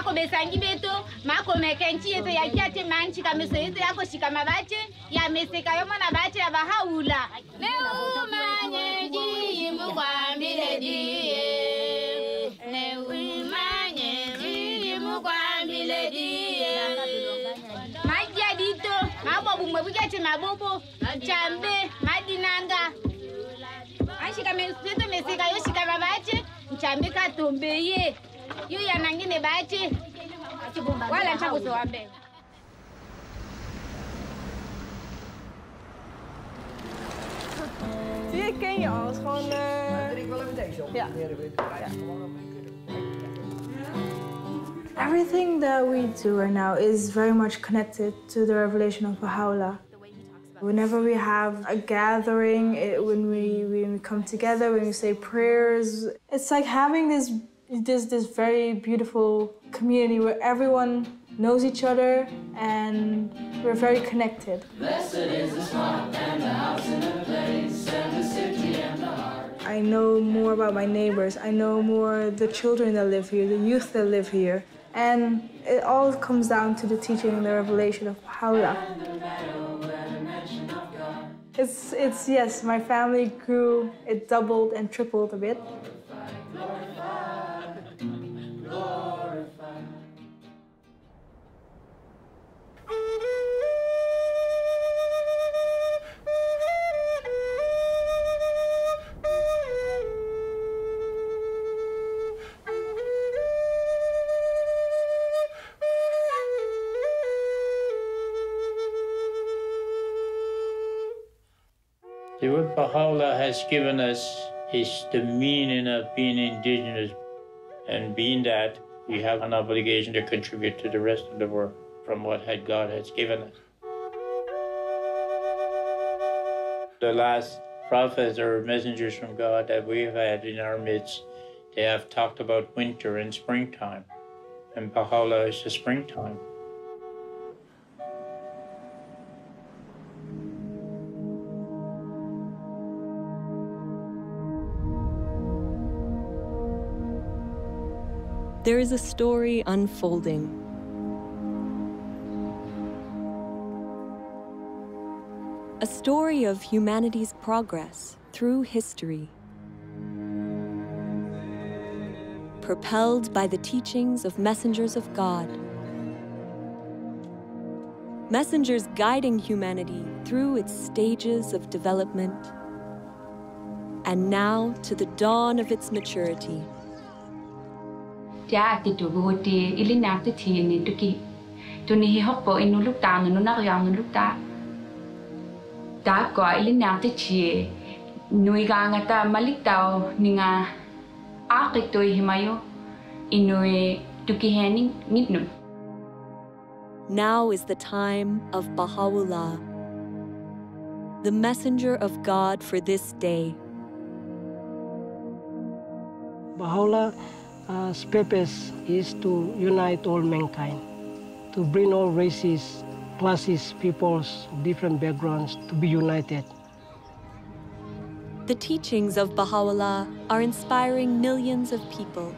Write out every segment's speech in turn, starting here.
mako besangi beto mako mekenchi yeto ya kiate manchi kameso yeto yako shikama bache ya meseka yomo na bache ya bahaula leo manye ji mukwambile diye leo manye ji mukwambile diye magia dito mabo bumwe bugete mabobo chambe madinanga anshi kameso yeto meseka yo shikama bache chambe katombeye yu ya nangine bache wala nchakuzo wambe Zie je, ken je al. Gewoon, Ik wil even deze op. Ja. Everything that we do right now is very much connected to the revelation of Baha'u'llah. Whenever we have a gathering, when we come together, when we say prayers, it's like having this very beautiful community where everyone knows each other and we're very connected. Blessed is the smart and the house and the place and the city and the heart. I know more about my neighbors. I know more the children that live here, the youth that live here. And it all comes down to the teaching and the revelation of Baha'u'llah. It's yes, my family grew, it doubled and tripled a bit. What Baha'u'llah has given us is the meaning of being indigenous, and being that, we have an obligation to contribute to the rest of the world from what God has given us. The last prophets or messengers from God that we've had in our midst, they have talked about winter and springtime, and Baha'u'llah is the springtime. There is a story unfolding. A story of humanity's progress through history, propelled by the teachings of messengers of God. Messengers guiding humanity through its stages of development, and now to the dawn of its maturity. Ti tu ti ilina ti ti ni tuki tu ni hi hoppo inu lukta no na yang no lukta ta ko ilina ti chi nui ga ngata maliktao ninga akito himayo inu tuki hening nitnu. Now is the time of Baha'u'llah, the messenger of God for this day. Baha'u'llah's purpose is to unite all mankind, to bring all races, classes, peoples, different backgrounds to be united. The teachings of Baha'u'llah are inspiring millions of people,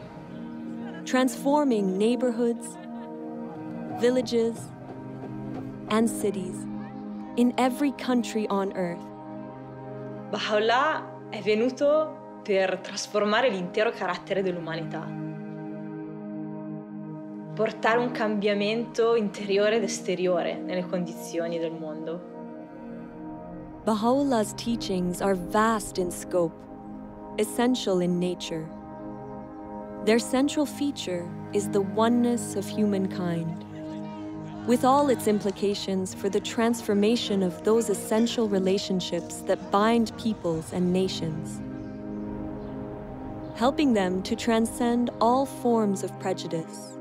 transforming neighborhoods, villages, and cities in every country on earth. Baha'u'llah è venuto per trasformare l'intero carattere dell'umanità, portare un cambiamento interiore ed esteriore nelle condizioni del mondo. Baha'u'llah's teachings are vast in scope, essential in nature. Their central feature is the oneness of humankind, with all its implications for the transformation of those essential relationships that bind peoples and nations, helping them to transcend all forms of prejudice,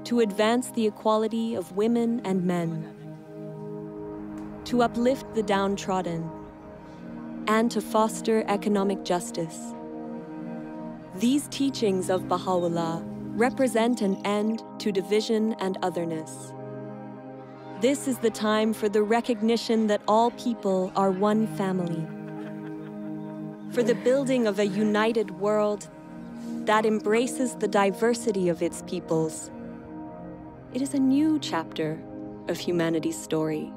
to advance the equality of women and men, to uplift the downtrodden, and to foster economic justice. These teachings of Baha'u'llah represent an end to division and otherness. This is the time for the recognition that all people are one family, for the building of a united world that embraces the diversity of its peoples. It is a new chapter of humanity's story,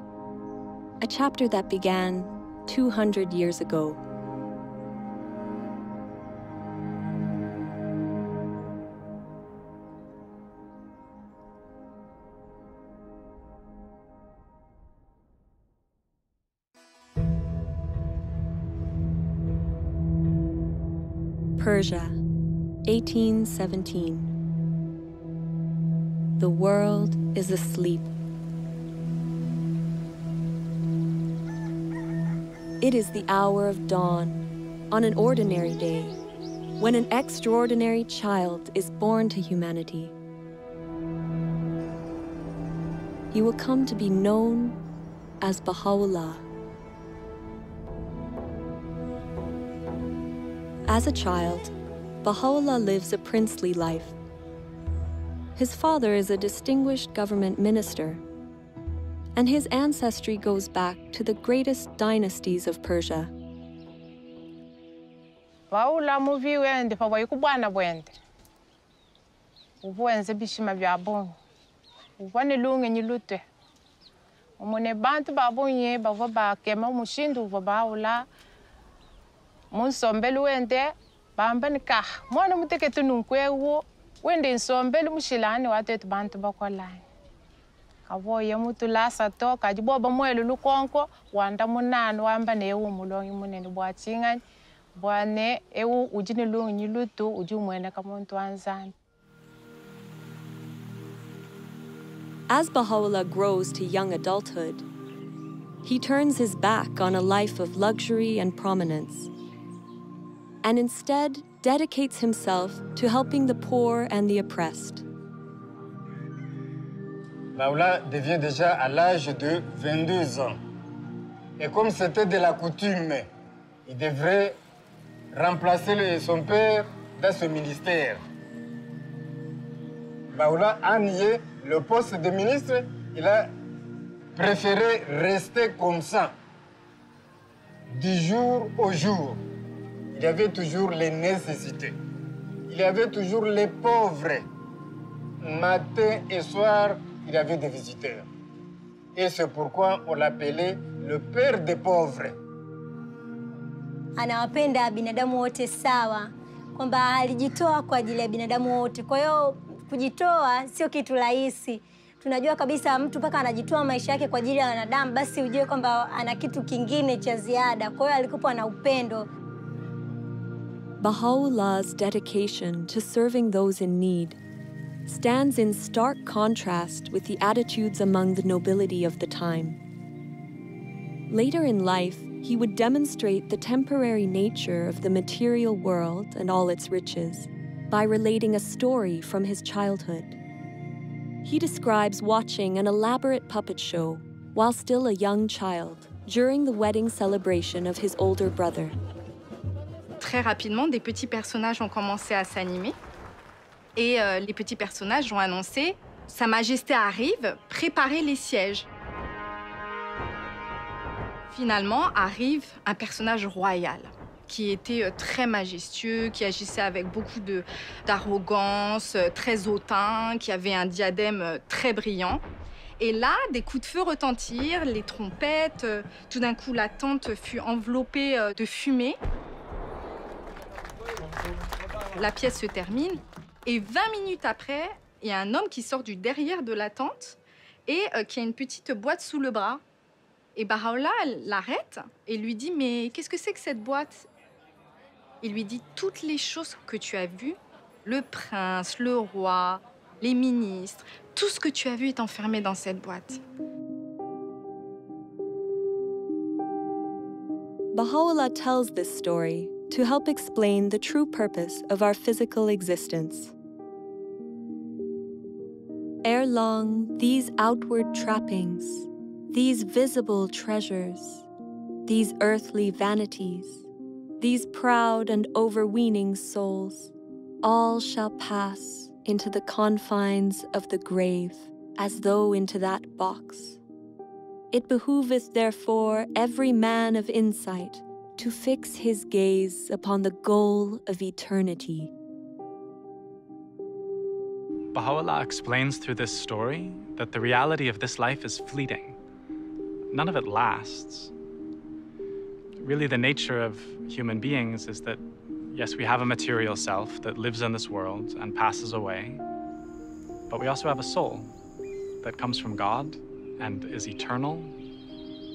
a chapter that began 200 years ago. Persia, 1817. The world is asleep. It is the hour of dawn on an ordinary day, when an extraordinary child is born to humanity. He will come to be known as Baha'u'llah. As a child, Baha'u'llah lives a princely life. His father is a distinguished government minister, and his ancestry goes back to the greatest dynasties of Persia. Baha'u'llah muvi wende pa wayikubwana bwende. Ubuenze bishima bya bongo. Ubone lunge nyilute. Umone bantu babonye bavo ba kema mushindu uva Baha'u'llah. Munsombelu wende bamba nikah. Mwana muteke tununkwewo wende nsombelu mushilani watetu bantu bakolani. Kawoye mutu lasa to kajiboba mwelu lukonko wanda munanu wamba newu mulongi munene bwachingani bwane ewu ujini lungi nyilutu uju mwene kamuntu anzani. As Baha'u'llah grows to young adulthood, he turns his back on a life of luxury and prominence, and instead dedicates himself to helping the poor and the oppressed. Baha'u'llah devient déjà à l'âge de 22 ans. Et comme c'était de la coutume, il devrait remplacer son père dans ce ministère. Baha'u'llah a nié le poste de ministre, il a préféré rester comme ça, du jour au jour. Il y avait toujours les nécessités. Il y avait toujours les pauvres. Matin et soir, il y avait des visiteurs. Et c'est pourquoi on l'appelait le père des pauvres. Anawapenda binadamu wote sawa, kwamba alijitoa kwa ajili ya binadamu wote. Kwa hiyo kujitoa sio kitu rahisi. Tunajua kabisa mtu mpaka anajitoa maisha yake kwa ajili ya wanadamu, basi ujue kwamba ana kitu kingine cha ziada. Kwa hiyo alikuwa na upendo. Baha'u'llah's dedication to serving those in need stands in stark contrast with the attitudes among the nobility of the time. Later in life, he would demonstrate the temporary nature of the material world and all its riches by relating a story from his childhood. He describes watching an elaborate puppet show while still a young child during the wedding celebration of his older brother. Très rapidement, des petits personnages ont commencé à s'animer. Et les petits personnages ont annoncé « Sa Majesté arrive, préparez les sièges ». Finalement, arrive un personnage royal qui était très majestueux, qui agissait avec beaucoup d'arrogance, très hautain, qui avait un diadème très brillant. Et là, des coups de feu retentirent, les trompettes. Tout d'un coup, la tente fut enveloppée de fumée. La pièce se termine. Et 20 minutes après, il y a un homme qui sort du derrière de la tente et qui a une petite boîte sous le bras. Et Baha'u'llah l'arrête et lui dit « Mais qu'est-ce que c'est que cette boîte ?» Il lui dit « Toutes les choses que tu as vues, le prince, le roi, les ministres, tout ce que tu as vu est enfermé dans cette boîte. » Baha'u'llah tells this story to help explain the true purpose of our physical existence. Ere long, these outward trappings, these visible treasures, these earthly vanities, these proud and overweening souls, all shall pass into the confines of the grave, as though into that box. It behooveth therefore every man of insight to fix his gaze upon the goal of eternity, Baha'u'llah explains through this story that the reality of this life is fleeting. None of it lasts. Really, the nature of human beings is that, yes, we have a material self that lives in this world and passes away, but we also have a soul that comes from God and is eternal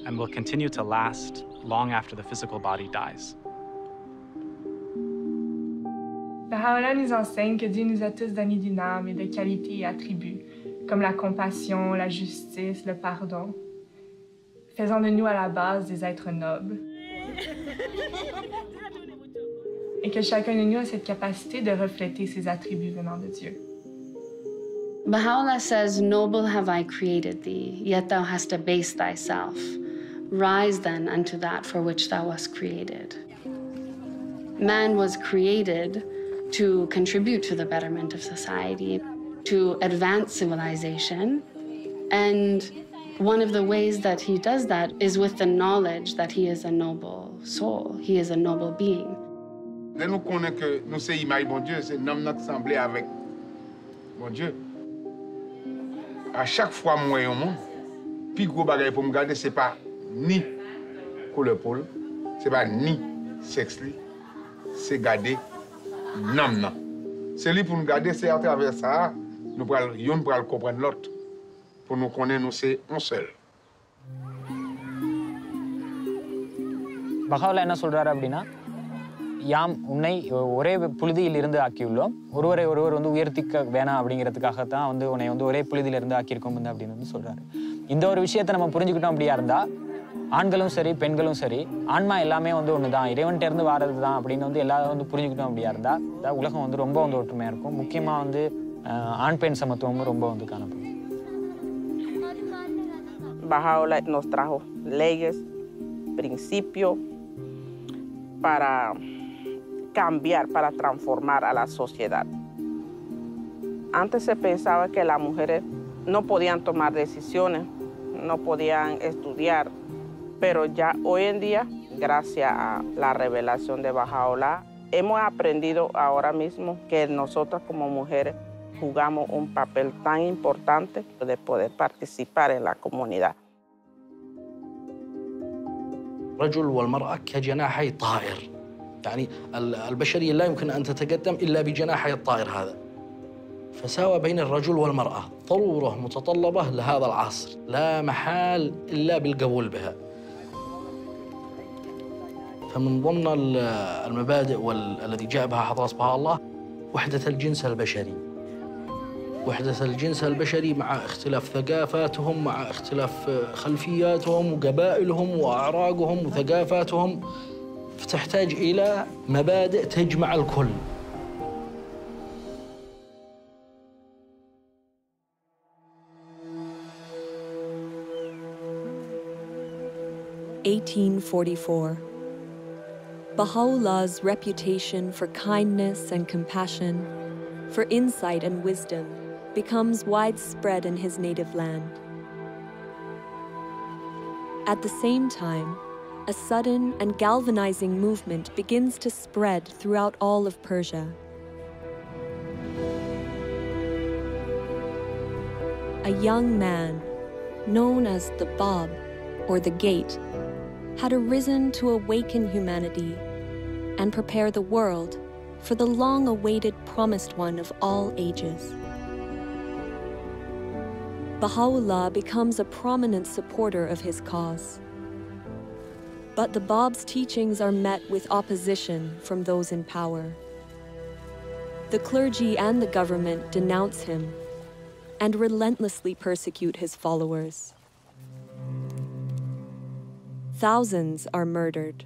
and will continue to last long after the physical body dies. Baha'u'llah nous enseigne que Dieu nous a tous donné d'une âme et de qualités et attributs, comme la compassion, la justice, le pardon, faisant de nous à la base des êtres nobles. Et que chacun de nous a cette capacité de refléter ces attributs venant de Dieu. Baha'u'llah says, "Noble have I created thee, yet thou hast abased thyself. Rise then unto that for which thou wast created." Man was created to contribute to the betterment of society, to advance civilization. And one of the ways that he does that is with the knowledge that he is a noble soul, he is a noble being. Nous connaissons que nous sommes l'image de bon Dieu, c'est un homme qui semblé avec bon Dieu. À chaque fois que je vois un monde, le plus gros bagage pour me garder, ce n'est pas ni couleur peau, ce n'est pas ni sexe, c'est garder l'âme. C'est lui pour nous garder, c'est à travers ça, nous pourrons comprendre l'autre. Pour nous connaître, nous sommes un seul. Baha'u'llah என்ன சொல்றாரு அப்படின்னா, யாம் உன்னை ஒரே புழுதியில் இருந்து ஆக்கியுள்ளோம், ஒருவரை ஒருவர் வந்து உயர்த்திக்க வேணாம் அப்படிங்கிறதுக்காகத்தான் வந்து உன்னை வந்து ஒரே புழுதியில் இருந்து ஆக்கியிருக்கோம் அப்படின்னு வந்து சொல்றாரு. இந்த ஒரு விஷயத்தை நம்ம புரிஞ்சுக்கிட்டோம் அப்படியா இருந்தா, ஆண்களும் சரி பெண்களும் சரி, ஆன்மா எல்லாமே வந்து ஒன்று தான், இறைவன்கிட்ட இருந்து வாரது தான் அப்படின்னு வந்து எல்லாரும் வந்து புரிஞ்சுக்கிட்டோம் அப்படியா இருந்தா, உலகம் வந்து ரொம்ப வந்து ஒற்றுமையா இருக்கும். முக்கியமா வந்து ஆண் பெண் சமத்துவமும் ரொம்ப வந்து காணப்படும். Baha'u'llah nos trajo leyes, principios para cambiar, para transformar a la sociedad. Antes se pensaba que las mujeres no podían tomar decisiones, no podían estudiar, pero ya hoy en día, gracias a la revelación de Baha'u'llah, hemos aprendido ahora mismo que nosotras como mujeres jugamos un papel tan importante de poder participar en la comunidad. الرجل والمرأة كجناحي طائر، يعني البشرية لا يمكن أن تتقدم إلا بجناحي الطائر هذا. فساوى بين الرجل والمرأة ضرورة متطلبة لهذا العصر، لا محال إلا بالقبول بها. فمن ضمن المبادئ الذي جاء بها حضرة بها الله وحدة الجنس البشري. وحدة الجنس البشري مع اختلاف ثقافاتهم، مع اختلاف خلفياتهم وقبائلهم وأعراقهم وثقافاتهم، فتحتاج إلى مبادئ تجمع الكل. Baha'u'llah's reputation for kindness and compassion, for insight and wisdom, becomes widespread in his native land. At the same time, a sudden and galvanizing movement begins to spread throughout all of Persia. A young man, known as the Bab, or the Gate, had arisen to awaken humanity and prepare the world for the long-awaited promised one of all ages. Baha'u'llah becomes a prominent supporter of his cause. But the Bab's teachings are met with opposition from those in power. The clergy and the government denounce him and relentlessly persecute his followers. Thousands are murdered.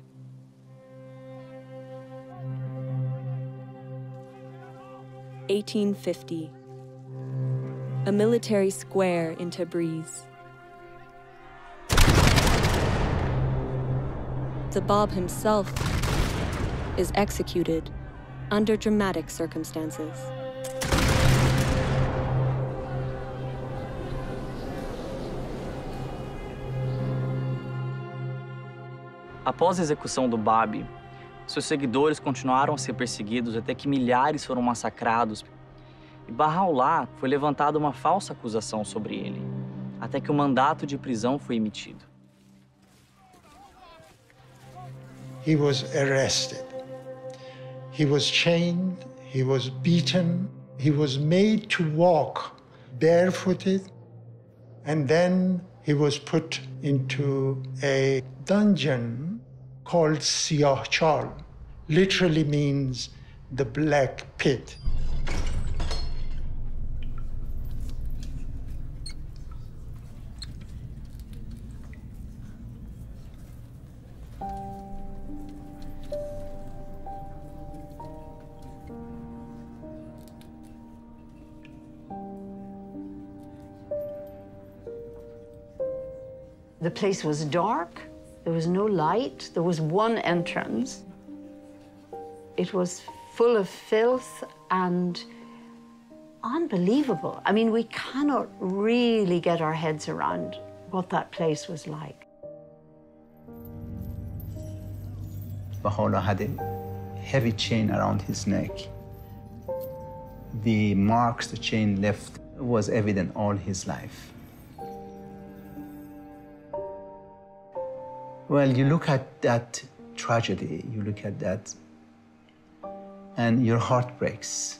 (1850). A military square in Tabriz. The Bab himself is executed under dramatic circumstances. Após a execução do Bab, seus seguidores continuaram a ser perseguidos até que milhares foram massacrados. E Baha'u'llah foi levantada uma falsa acusação sobre ele, até que o mandato de prisão foi emitido. He was arrested. He was chained, he was beaten, he was made to walk barefooted, and then he was put into a dungeon called Siyah-Chal, literally means the black pit. The place was dark, there was no light, there was one entrance. It was full of filth and unbelievable. I mean, we cannot really get our heads around what that place was like. Baha'u'llah had a heavy chain around his neck. The marks the chain left was evident all his life. Well, you look at that tragedy, you look at that, and your heart breaks.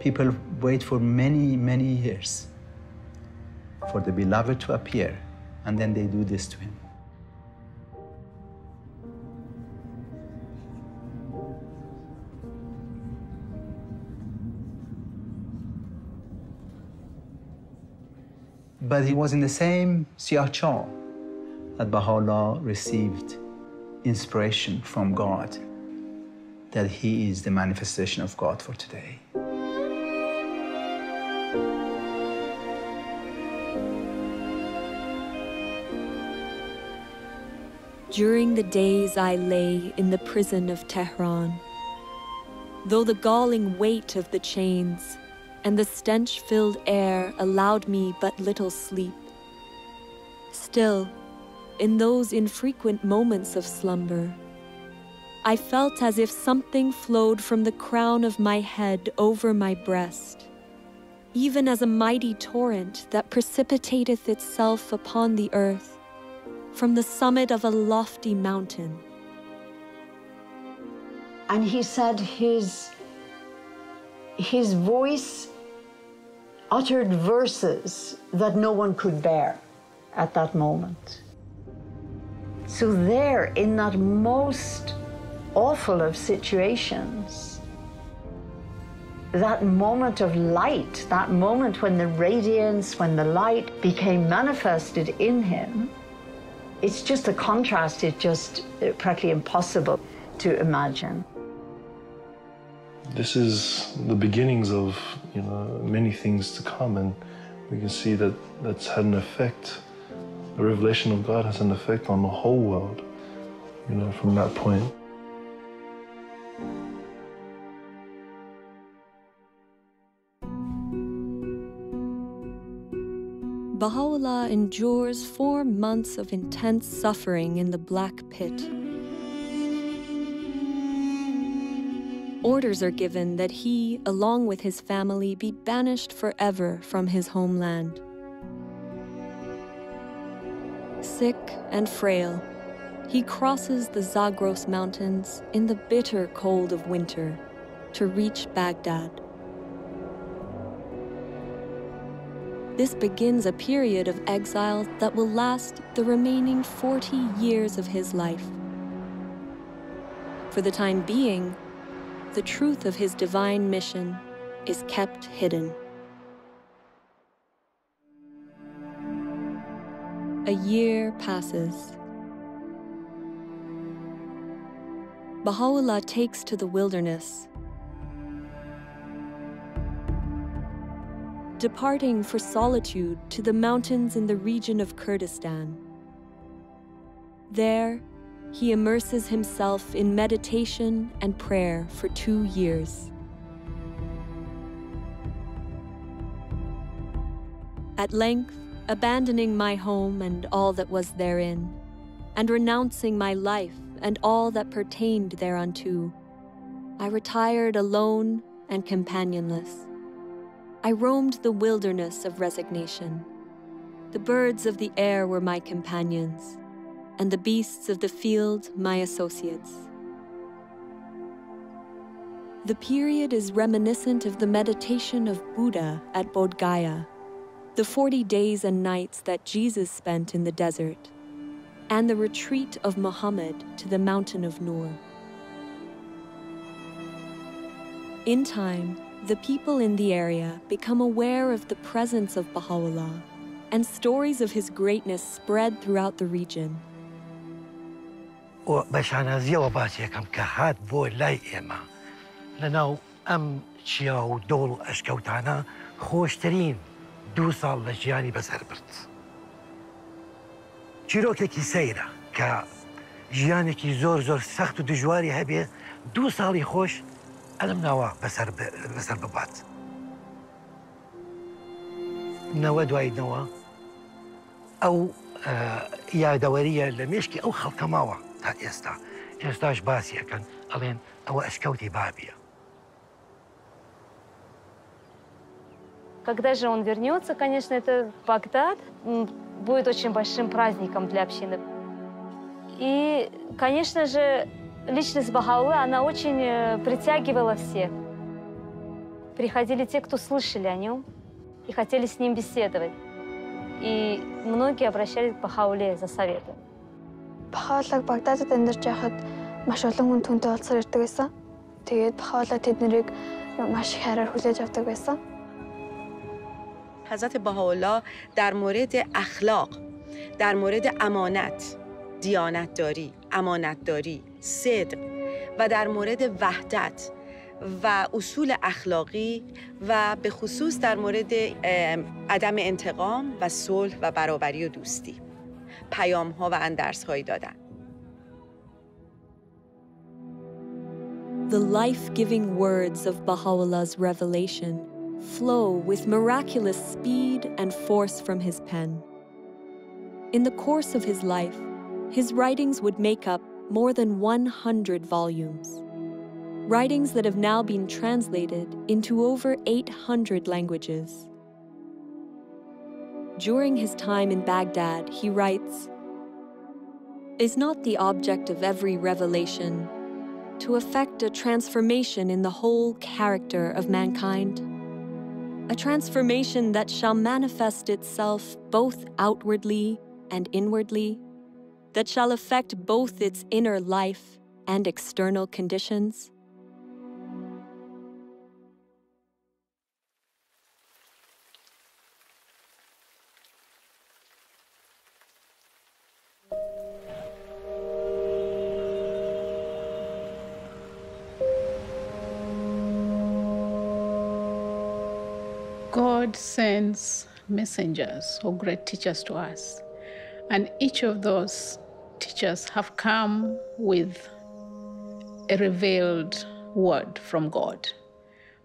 People wait for many, many years for the beloved to appear, and then they do this to him. But he was in the same Siyah-Chal that Baha'u'llah received inspiration from God, that he is the manifestation of God for today. During the days I lay in the prison of Tehran, though the galling weight of the chains and the stench-filled air allowed me but little sleep, still, in those infrequent moments of slumber, I felt as if something flowed from the crown of my head over my breast, even as a mighty torrent that precipitateth itself upon the earth from the summit of a lofty mountain. And he said his voice uttered verses that no one could bear at that moment. So there, in that most awful of situations, that moment of light, that moment when the radiance, when the light became manifested in him, it's just a contrast, it's just practically impossible to imagine. This is the beginnings of, many things to come, and we can see that that's had an effect. The revelation of God has an effect on the whole world, from that point. Baha'u'llah endures 4 months of intense suffering in the Black Pit. Orders are given that he, along with his family, be banished forever from his homeland. Sick and frail, he crosses the Zagros Mountains in the bitter cold of winter to reach Baghdad. This begins a period of exile that will last the remaining 40 years of his life. For the time being, the truth of his divine mission is kept hidden. A year passes. Baha'u'llah takes to the wilderness, departing for solitude to the mountains in the region of Kurdistan. There, he immerses himself in meditation and prayer for 2 years. At length, abandoning my home and all that was therein, and renouncing my life and all that pertained thereunto, I retired alone and companionless. I roamed the wilderness of resignation. The birds of the air were my companions, and the beasts of the field my associates. The period is reminiscent of the meditation of Buddha at Bodh Gaya, the 40 days and nights that Jesus spent in the desert, and the retreat of Muhammad to the mountain of Nur. In time, the people in the area become aware of the presence of Baha'u'llah, and stories of his greatness spread throughout the region. وبشانازية وباسية كم كهات بو لاي إما لناو أم شياو دول أشكوتانا خوشترين دو صال لجياني بسر برت چیروکه کی سیره که جیانی کی زور سخت و دجواری هبیه 2 سالی خوش علم نوا بسر ببات نوا دوای نوا او یا دوریه لمیشکی او خلق ماوا تا استاش باسیه کن الين او اشكوتي بابيه. Когда же он вернется, конечно, это Багдад будет очень большим праздником для общины. И, конечно же, личность Бахаулы, она очень притягивала всех. Приходили те, кто слышали о нем и хотели с ним беседовать. И многие обращались к Бахауле за советом. Бахаулаг Багдадад амьдарч байхад маш олон хүн түүнтэй уулзсаар ирдэг байсан. Тэгээд Бахаула тэднийг маш их хайраар хүлээж авдаг байсан. حضرت بهاءالله در مورد اخلاق، در مورد امانت، دیانتداری، امانتداری، صدق و در مورد وحدت و اصول اخلاقی و به خصوص در مورد عدم انتقام و صلح و برابری و دوستی پیام‌ها و اندرس‌هایی دادن. The life-giving words of Baha'u'llah's revelation flow with miraculous speed and force from his pen. In the course of his life, his writings would make up more than 100 volumes. Writings that have now been translated into over 800 languages. During his time in Baghdad, he writes, "Is not the object of every revelation to effect a transformation in the whole character of mankind? A transformation that shall manifest itself both outwardly and inwardly, that shall affect both its inner life and external conditions?" God sends messengers or great teachers to us, and each of those teachers have come with a revealed word from God.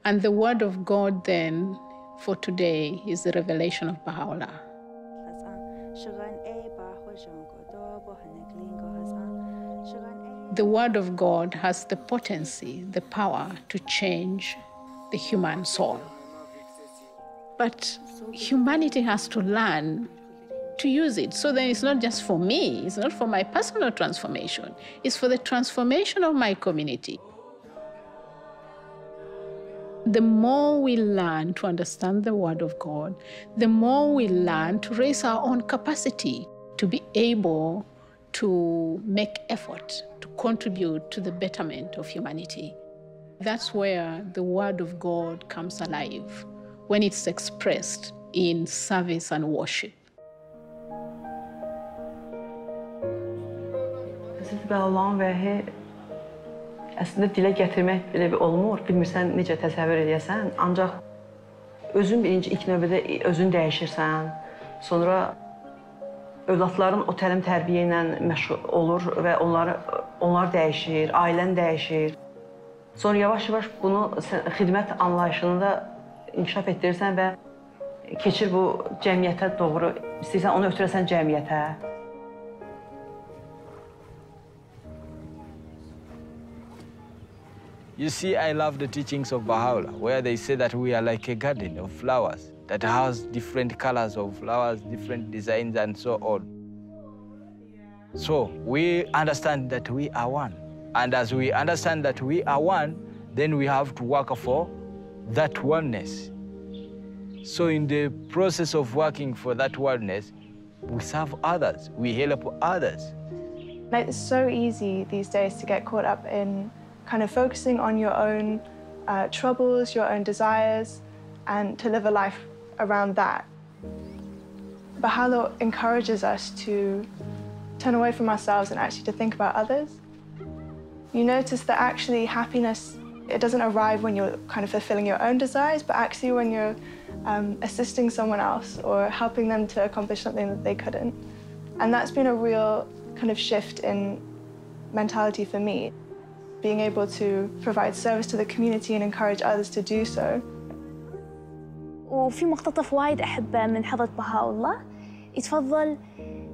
And the word of God then for today is the revelation of Baha'u'llah. The word of God has the potency, the power to change the human soul. But humanity has to learn to use it. So then it's not just for me, it's not for my personal transformation, it's for the transformation of my community. The more we learn to understand the Word of God, the more we learn to raise our own capacity to be able to make effort to contribute to the betterment of humanity. That's where the Word of God comes alive, when it's expressed in service and worship. Hazreti Allah'ın vəhi əslində dilə gətirmək belə bir olmur. Bilmirsən necə təsəvvür edəsən. Ancaq özün birinci ilk növbədə özün dəyişirsən. Sonra övladların o təlim tərbiyə ilə məşğul olur və onlar dəyişir, ailən dəyişir. Sonra yavaş-yavaş bunu xidmət anlayışını da inkişaf etdirirsən və keçir bu cəmiyyətə doğru. İstəyirsən onu ötürəsən cəmiyyətə. You see, I love the teachings of Baha'u'llah, where they say that we are like a garden of flowers that has different colors of flowers, different designs, and so on. So we understand that we are one. And as we understand that we are one, then we have to work for that oneness. So in the process of working for that oneness, we serve others, we help others. It's so easy these days to get caught up in kind of focusing on your own troubles, your own desires, and to live a life around that. Baha'u'llah encourages us to turn away from ourselves and actually to think about others. You notice that actually happiness, it doesn't arrive when you're kind of fulfilling your own desires, but actually when you're assisting someone else or helping them to accomplish something that they couldn't. And that's been a real kind of shift in mentality for me, being able to provide service to the community and encourage others to do so. وفي مقتطف وايد أحبه من حضرة بهاء الله يتفضل: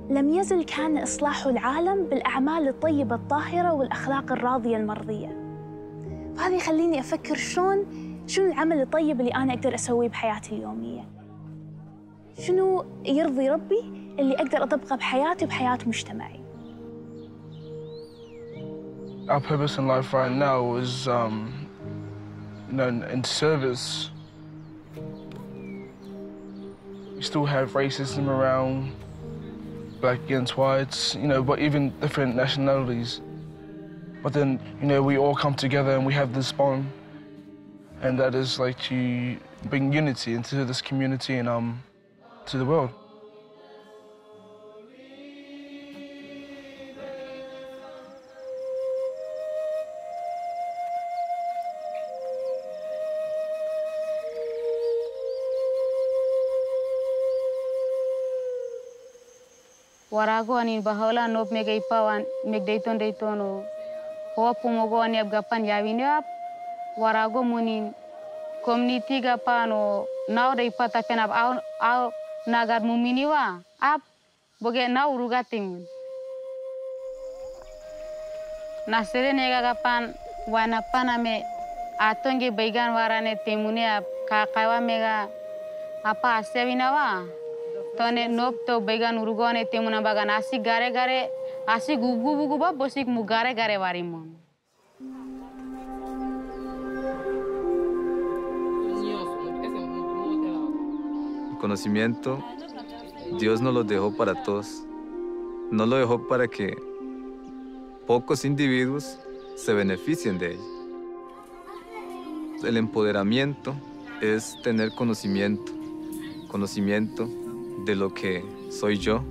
لم يزل كان إصلاح العالم بالأعمال الطيبة الطاهرة والأخلاق الراضية المرضية. فهذا يخليني أفكر شنو العمل الطيب اللي أنا أقدر أسويه بحياتي اليومية. شنو يرضي ربي اللي أقدر أطبقه بحياتي وبحياة مجتمعي. Our purpose in life right now is, in service. We still have racism around, black against whites, but even different nationalities. But then, we all come together and we have this bond. And that is like to bring unity into this community and to the world. Warago ani Baha'u'llah nop mega ipawan meg daytono hopu mogo ani abgapan yawini ap warago munin community gapano now de ipata penap au nagar muminiwa ap boge now urugatim nasere nega gapan wana paname atonge baigan warane temune ap kakawa mega apa asewinawa Tone nop to baigan urugone temuna bagan asi gare asi gugu ba bosik mu gare warimon. El conocimiento, Dios nos lo dejó para todos. No lo dejó para que pocos individuos se beneficien de ello. El empoderamiento es tener conocimiento de lo que soy yo,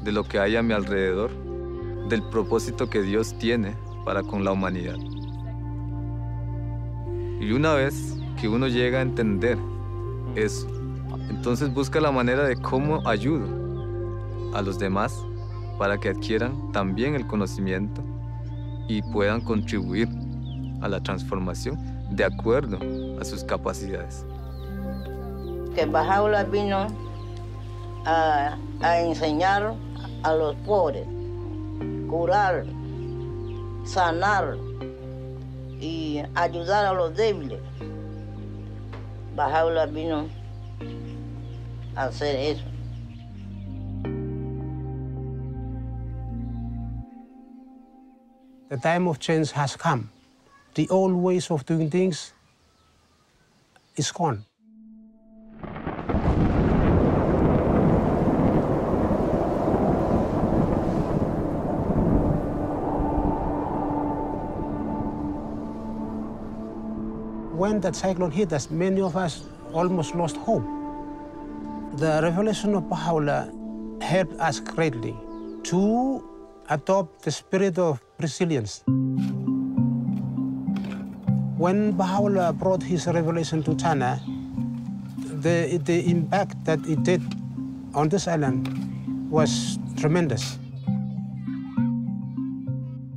de lo que hay a mi alrededor, del propósito que Dios tiene para con la humanidad. Y una vez que uno llega a entender eso, entonces busca la manera de cómo ayudo a los demás para que adquieran también el conocimiento y puedan contribuir a la transformación de acuerdo a sus capacidades. Que Baha'u'llah vino a enseñar a los pobres, curar, sanar y ayudar a los débiles. Baha'u'llah vino a hacer eso. The time of change has come. The old ways of doing things is gone. When that cyclone hit us, many of us almost lost hope. The revelation of Baha'u'llah helped us greatly to adopt the spirit of resilience. When Baha'u'llah brought his revelation to China, the impact that it did on this island was tremendous.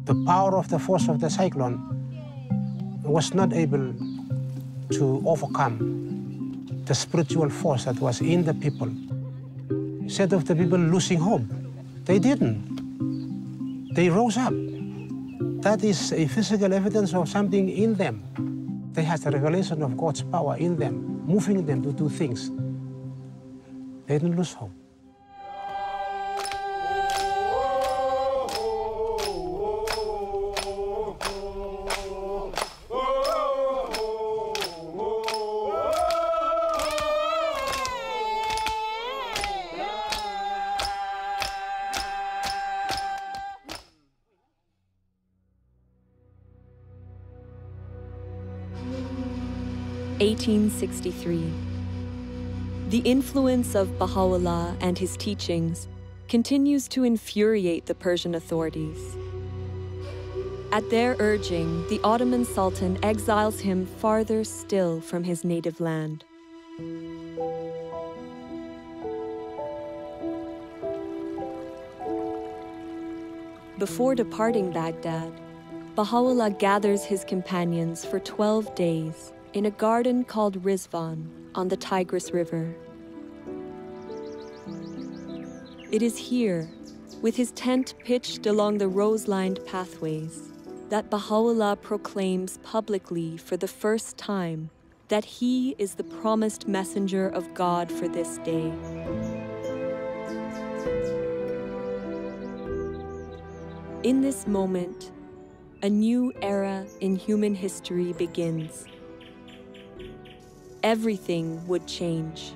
The power of the force of the cyclone was not able to overcome the spiritual force that was in the people. Instead of the people losing hope, they didn't. They rose up. that is a physical evidence of something in them. They have a revelation of God's power in them, moving them to do things. They don't lose hope. (1863). The influence of Baha'u'llah and his teachings continues to infuriate the Persian authorities. At their urging, the Ottoman Sultan exiles him farther still from his native land. Before departing Baghdad, Baha'u'llah gathers his companions for 12 days in a garden called Rizwan on the Tigris River. It is here, with his tent pitched along the rose-lined pathways, that Baha'u'llah proclaims publicly for the first time that he is the promised messenger of God for this day. In this moment, a new era in human history begins. Everything would change.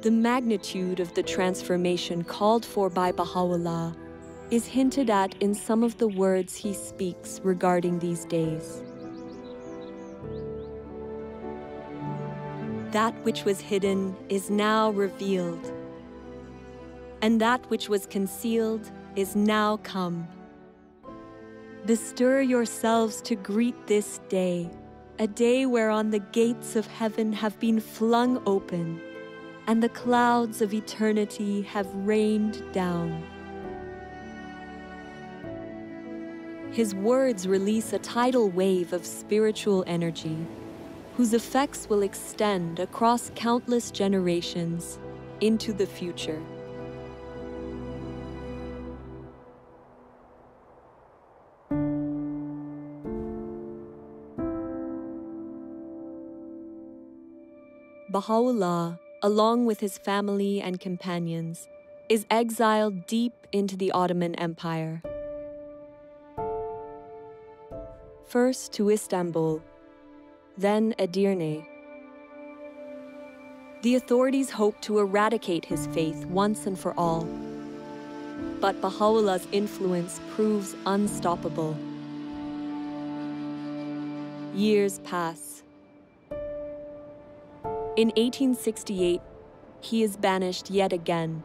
The magnitude of the transformation called for by Baha'u'llah is hinted at in some of the words he speaks regarding these days. That which was hidden is now revealed, and that which was concealed is now come. Bestir yourselves to greet this day, a day whereon the gates of heaven have been flung open, and the clouds of eternity have rained down. His words release a tidal wave of spiritual energy, whose effects will extend across countless generations into the future. Baha'u'llah, along with his family and companions, is exiled deep into the Ottoman Empire. First to Istanbul, then Edirne. The authorities hope to eradicate his faith once and for all. But Baha'u'llah's influence proves unstoppable. Years pass. In 1868, he is banished yet again,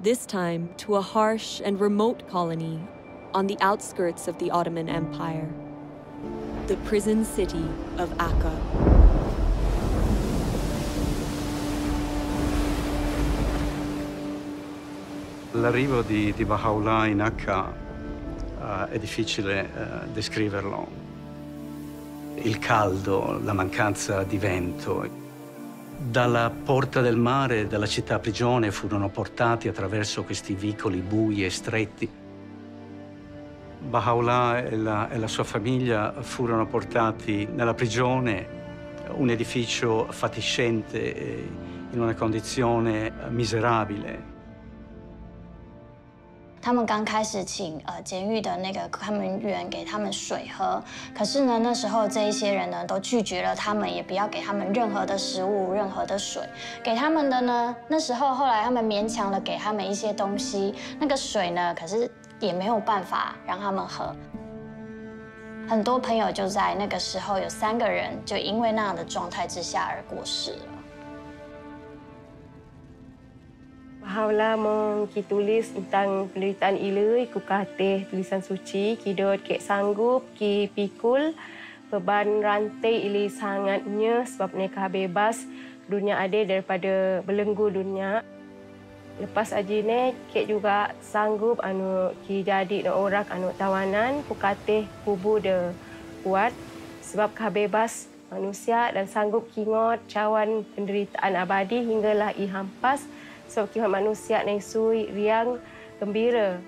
this time to a harsh and remote colony on the outskirts of the Ottoman Empire, the prison city of Akka. L'arrivo di Baha'u'llah in Akka è difficile descriverlo. Il caldo, la mancanza di vento. Dalla porta del mare, dalla città prigione, furono portati attraverso questi vicoli bui e stretti. Baha'u'llah e la sua famiglia furono portati nella prigione, un edificio fatiscente, in una condizione miserabile. 他们刚开始请监狱的那个看门员给他们水喝，可是呢，那时候这一些人呢都拒绝了他们，也不要给他们任何的食物、任何的水。给他们的呢，那时候后来他们勉强的给他们一些东西，那个水呢，可是也没有办法让他们喝。很多朋友就在那个时候有3个人就因为那样的状态之下而过世了。 Baha'u'llah tulis tentang penderitaan ilui, ku katih tulisan suci, kidot kek sanggup, ki pikul, beban rantai ili sangatnya sebab mereka bebas dunia ada daripada belenggu dunia. Lepas ajine kek juga sanggup ki jadi orang tawanan, ku katih kubu de kuat sebab bebas manusia dan sanggup kingot cawan penderitaan abadi hinggalah i hampas. Sebab kita manusia yang sui, riang, gembira.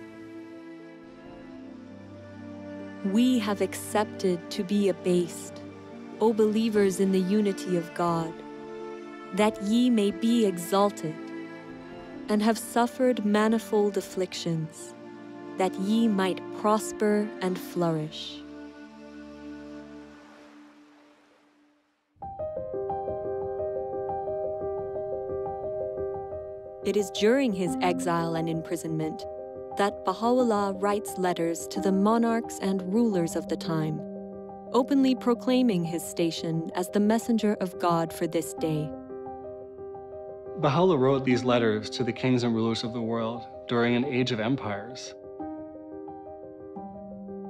We have accepted to be abased, O believers in the unity of God, that ye may be exalted, and have suffered manifold afflictions, that ye might prosper and flourish. It is during his exile and imprisonment that Baha'u'llah writes letters to the monarchs and rulers of the time, openly proclaiming his station as the messenger of God for this day. Baha'u'llah wrote these letters to the kings and rulers of the world during an age of empires.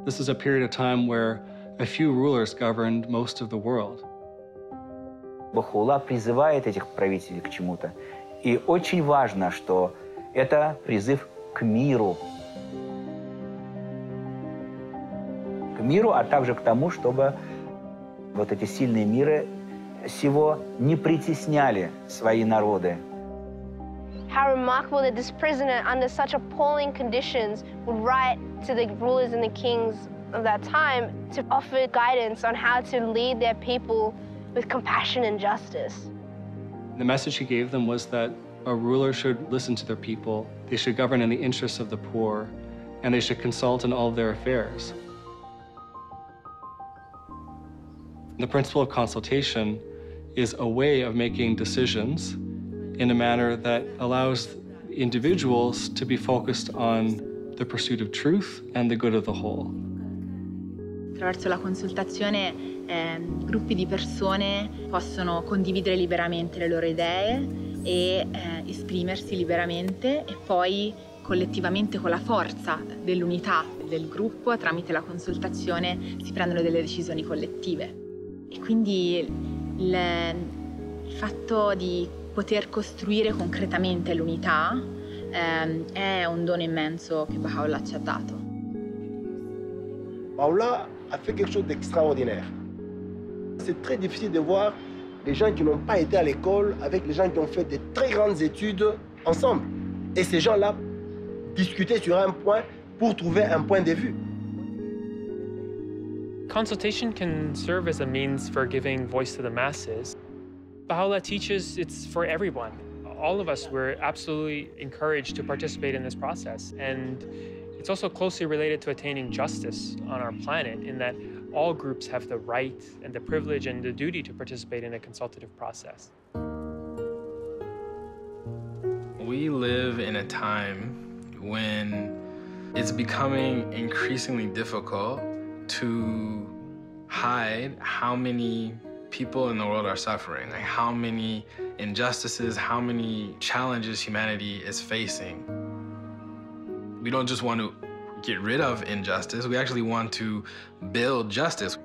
This is a period of time where a few rulers governed most of the world. Baha'u'llah призывает этих правителей к чему-то. И очень важно, что это призыв к миру. К миру, а также к тому, чтобы вот эти сильные миры сего не притесняли свои народы. How remarkable that this prisoner, under such appalling conditions, would write to the rulers and the kings of that time to offer guidance on how to lead their people with compassion and justice. The message he gave them was that a ruler should listen to their people, they should govern in the interests of the poor, and they should consult in all of their affairs. The principle of consultation is a way of making decisions in a manner that allows individuals to be focused on the pursuit of truth and the good of the whole. Attraverso la consultazione gruppi di persone possono condividere liberamente le loro idee e esprimersi liberamente e poi collettivamente con la forza dell'unità del gruppo tramite la consultazione si prendono delle decisioni collettive. E quindi il fatto di poter costruire concretamente l'unità è un dono immenso che Baha'u'llah ci ha dato. Baha'u'llah a fait quelque chose d'extraordinaire. C'est très difficile de voir les gens qui n'ont pas été à l'école avec les gens qui ont fait de très grandes études ensemble. Et ces gens-là discuter sur un point pour trouver un point de vue. Consultation can serve as a means for giving voice to the masses. Baha'u'llah teaches it's for everyone. All of us, we're absolutely encouraged to participate in this process. And it's also closely related to attaining justice on our planet in that all groups have the right and the privilege and the duty to participate in a consultative process. We live in a time when it's becoming increasingly difficult to hide how many people in the world are suffering, like how many injustices, how many challenges humanity is facing. We don't just want to get rid of injustice, we actually want to build justice.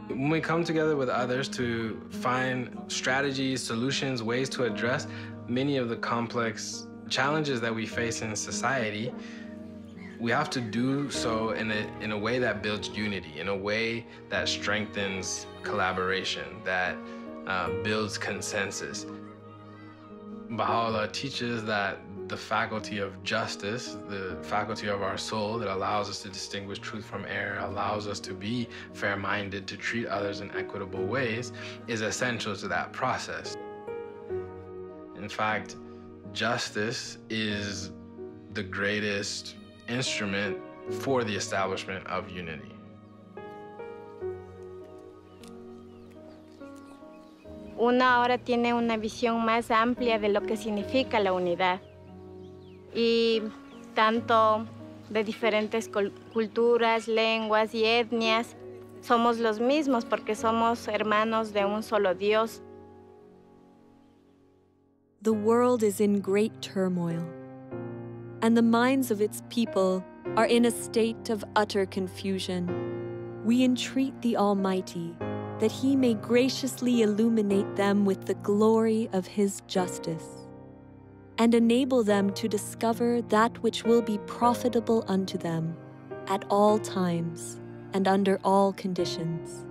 When we come together with others to find strategies, solutions, ways to address many of the complex challenges that we face in society, we have to do so in a way that builds unity, in a way that strengthens collaboration, that builds consensus. Baha'u'llah teaches that the faculty of justice, the faculty of our soul that allows us to distinguish truth from error, allows us to be fair-minded, to treat others in equitable ways, is essential to that process. In fact, justice is the greatest instrument for the establishment of unity. Uno ahora tiene una visión más amplia de lo que significa la unidad. Y tanto de diferentes culturas, lenguas y etnias, somos los mismos porque somos hermanos de un solo Dios. The world is in great turmoil, and the minds of its people are in a state of utter confusion. We entreat the Almighty that He may graciously illuminate them with the glory of His justice, and enable them to discover that which will be profitable unto them at all times and under all conditions.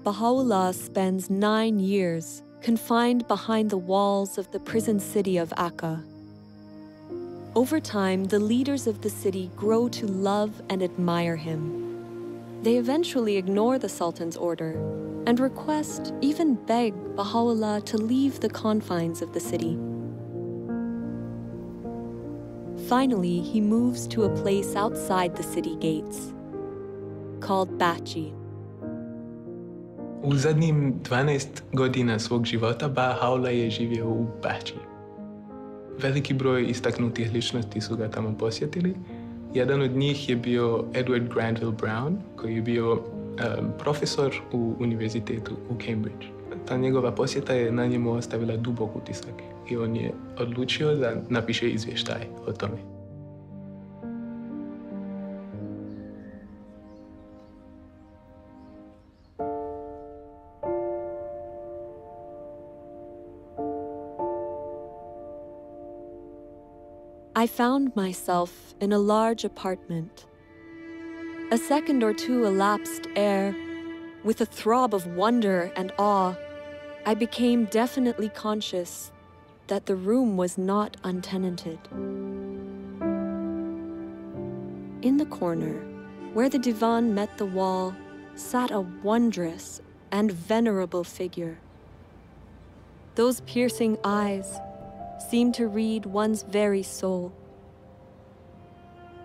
Baha'u'llah spends 9 years confined behind the walls of the prison city of Akka. Over time, the leaders of the city grow to love and admire him. They eventually ignore the Sultan's order and request, even beg, Baha'u'llah to leave the confines of the city. Finally, he moves to a place outside the city gates, called Bachi. U zadnjim 12 godina svog života Baha'u'llah je živio u Bači. Veliki broj istaknutih ličnosti su ga tamo posjetili. Jedan od njih je bio Edward Granville Brown, koji je bio profesor u univerzitetu u Cambridge. Ta njegova posjeta je na njemu ostavila dubok utisak i on je odlučio da napiše izvještaj o tome. I found myself in a large apartment. A second or two elapsed ere, with a throb of wonder and awe, I became definitely conscious that the room was not untenanted. In the corner, where the divan met the wall, sat a wondrous and venerable figure. Those piercing eyes seemed to read one's very soul.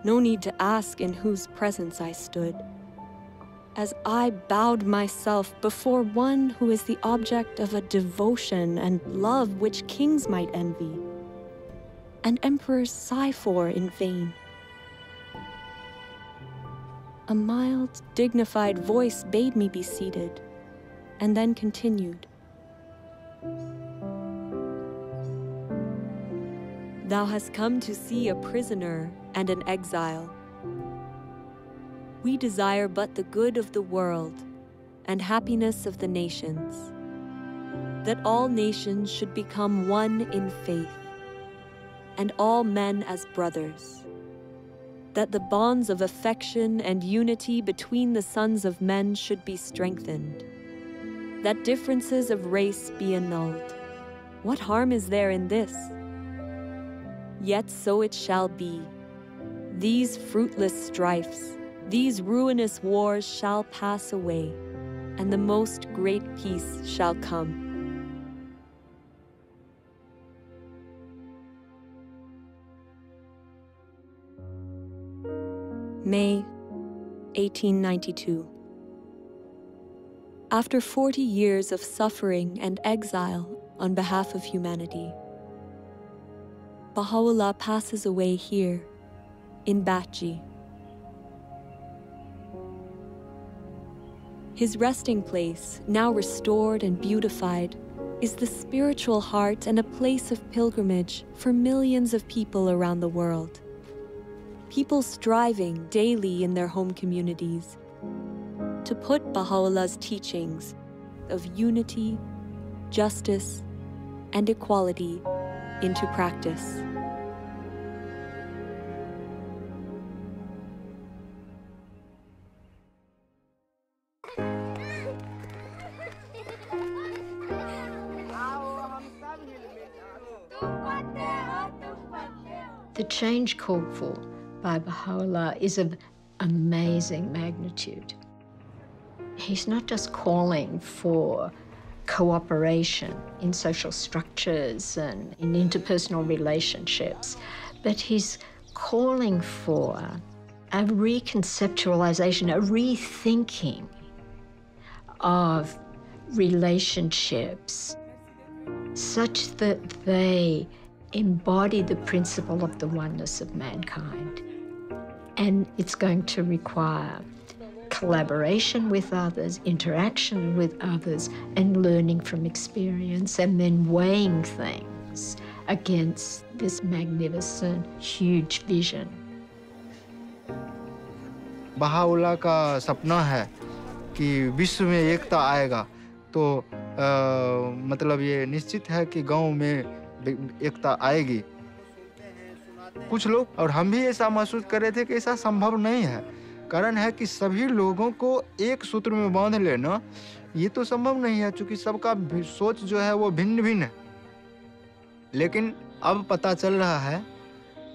No need to ask in whose presence I stood, as I bowed myself before one who is the object of a devotion and love which kings might envy, and emperors sigh for in vain. A mild, dignified voice bade me be seated, and then continued. Thou hast come to see a prisoner and an exile. We desire but the good of the world and happiness of the nations, that all nations should become one in faith, and all men as brothers, that the bonds of affection and unity between the sons of men should be strengthened, that differences of race be annulled. What harm is there in this? Yet so it shall be. These fruitless strifes, these ruinous wars shall pass away, and the most great peace shall come. May 1892. After 40 years of suffering and exile on behalf of humanity, Baha'u'llah passes away here, in Bachi. His resting place, now restored and beautified, is the spiritual heart and a place of pilgrimage for millions of people around the world. People striving daily in their home communities to put Baha'u'llah's teachings of unity, justice, and equality into practice. The change called for by Baha'u'llah is of amazing magnitude. He's not just calling for cooperation in social structures and in interpersonal relationships, but he's calling for a reconceptualization, a rethinking of relationships such that they embody the principle of the oneness of mankind. And it's going to require collaboration with others, interaction with others, and learning from experience, and then weighing things against this magnificent, huge vision. Baha'u'llah का सपना है कि विश्व में एकता आएगा, तो मतलब ये निश्चित है कि गांव में एकता आएगी। कुछ लोग और हम भी ऐसा महसूस कर रहे थे कि ऐसा संभव नहीं है, कारण है कि सभी लोगों को एक सूत्र में बांध लेना ये तो संभव नहीं है, क्योंकि सबका सोच जो है वो भिन्न भिन्न है। लेकिन अब पता चल रहा है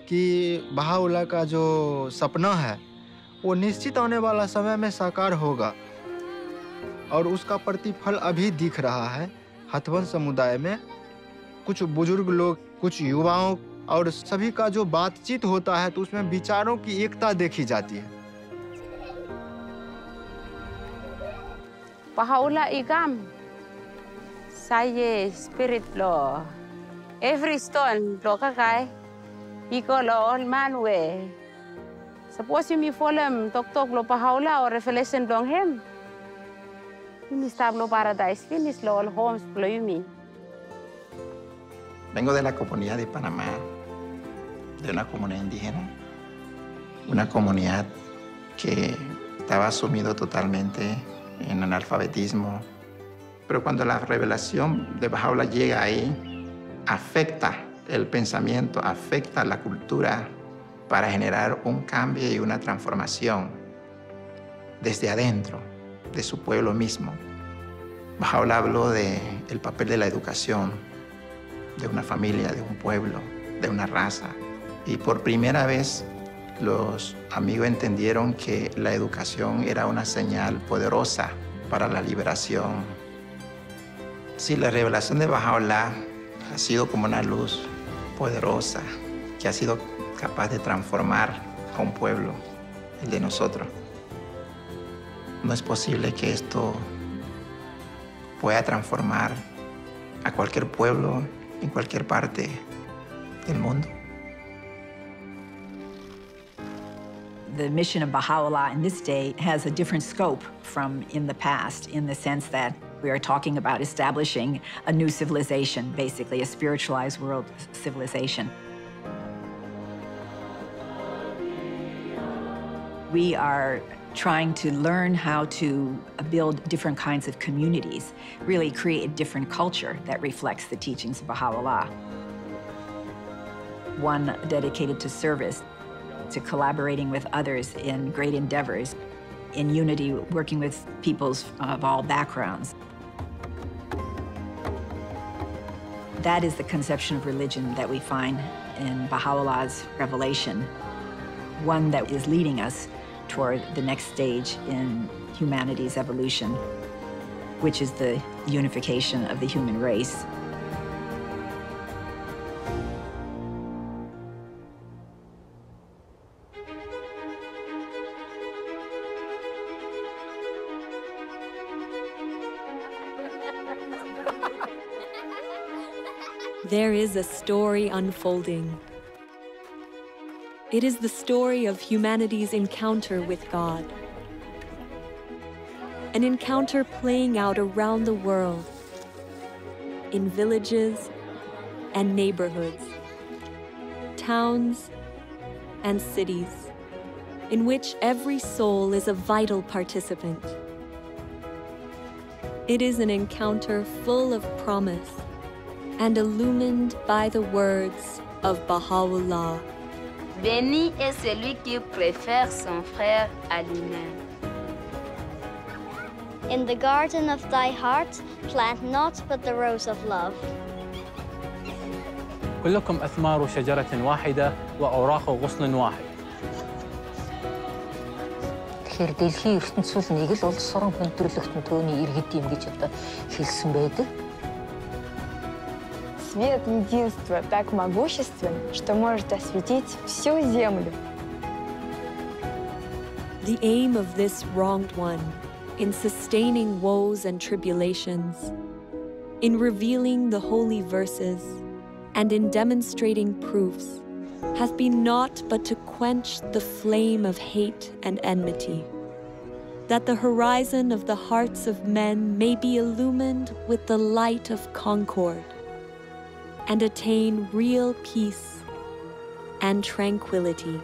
कि बहाउल्लाह का जो सपना है वो निश्चित आने वाला समय में साकार होगा, और उसका प्रतिफल अभी दिख रहा है। हथवंश समुदाय में कुछ बुजुर्ग लोग, कुछ युवाओं और सभी का जो बातचीत होता है तो उसमें विचारों की एकता देखी जाती है। Baha'u'llah igam, saya spirit lo, every stone lo kakai, iko lo all man we. Suppose you me follow tok lo Baha'u'llah or revelation long him. You me stab lo paradise, finish lo all homes lo you me. Vengo de la comunidad de Panamá, de una comunidad indígena, una comunidad que estaba sumido totalmente en analfabetismo, pero cuando la revelación de Baha'u'llah llega ahí, afecta el pensamiento, afecta la cultura para generar un cambio y una transformación desde adentro de su pueblo mismo. Baha'u'llah habló del papel de la educación, de una familia, de un pueblo, de una raza, y por primera vez los amigos entendieron que la educación era una señal poderosa para la liberación. Sí, la revelación de Baha'u'llah ha sido como una luz poderosa que ha sido capaz de transformar a un pueblo, el de nosotros. No es posible que esto pueda transformar a cualquier pueblo en cualquier parte del mundo. The mission of Baha'u'llah in this day has a different scope from in the past, in the sense that we are talking about establishing a new civilization, basically a spiritualized world civilization. We are trying to learn how to build different kinds of communities, really create a different culture that reflects the teachings of Baha'u'llah. One dedicated to service, to collaborating with others in great endeavors, in unity, working with peoples of all backgrounds. That is the conception of religion that we find in Baha'u'llah's revelation, one that is leading us toward the next stage in humanity's evolution, which is the unification of the human race. There is a story unfolding. It is the story of humanity's encounter with God. An encounter playing out around the world, in villages and neighborhoods, towns and cities, in which every soul is a vital participant. It is an encounter full of promise and illumined by the words of Baha'u'llah. Béni est celui qui préfère son frère à lui-même. In the garden of thy heart, plant not but the rose of love. كلكم أثمار شجرة واحدة وأوراق غصن واحد. Тэгэхээр дэлхийн ертөнцийн нэг л улс орон хүндрэлт төөний иргэд юм гэж одоо хэлсэн байдаг. Свет единства так могуществен, что может осветить всю землю. The aim of this wronged one, in sustaining woes and tribulations, in revealing the holy verses, and in demonstrating proofs, has been naught but to quench the flame of hate and enmity, that the horizon of the hearts of men may be illumined with the light of concord, and attain real peace and tranquility.